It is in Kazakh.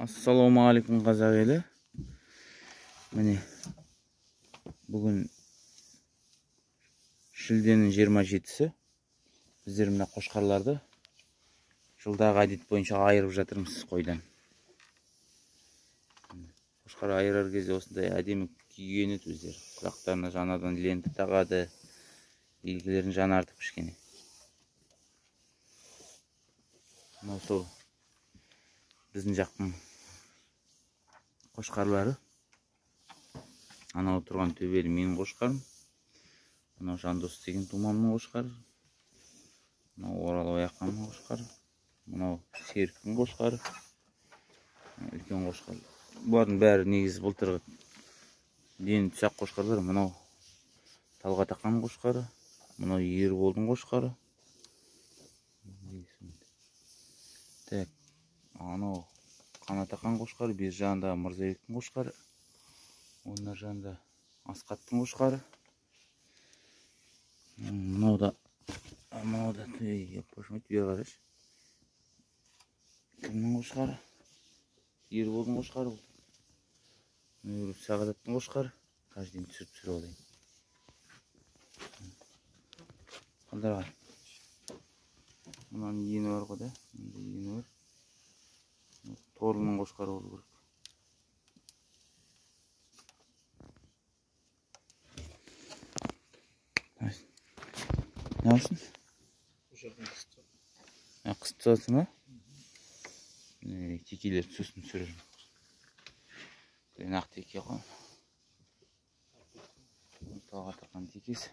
Assalamu alaikum қазақ елі. Міне бүгін шілденің 27-сі. Біздер мына қошқарларды жылдағы әдет бойынша айырып жатырмыз қойдан. Қошқар айырар кезде осындай әдемі киген еді өздері. Құлақтарына жаңадан ленті тағады, белгілерін жаңартып кішкене. Мынау сол біздің жақтың қошқарлары. Анау тұрған төбелі менің қошқарым. Мынау Жандос деген тумамның қошқары. Мынау Орал Ояққанның қошқары. Мынау Серіктің қошқары. Үлкен қошқар. Бұлардың бәрі негізі былтырғы дені тұсақ қошқарлар. Мынау Талғат Ақанның қошқары. Мынау Ерболдың қошқары. Так, анау Қанат Ақан қошқары, бер жағында Мырзабектің қошқары. Оның жағында Асқаттың қошқары. Мынау да пошмет бер қараш. Кімнің қошқары? Ерболдың қошқары. Сағадаттың қошқары. Кажден түсіріп алайын. Қалдарға. Мынаның ені бар ғой да. Ені бар. Торлының қошқары болу керек. Ne olsun? Kısıtlı atı mı? Tekiler süsünü sürerim. Nak teki yapalım. Tağa takan tekiz.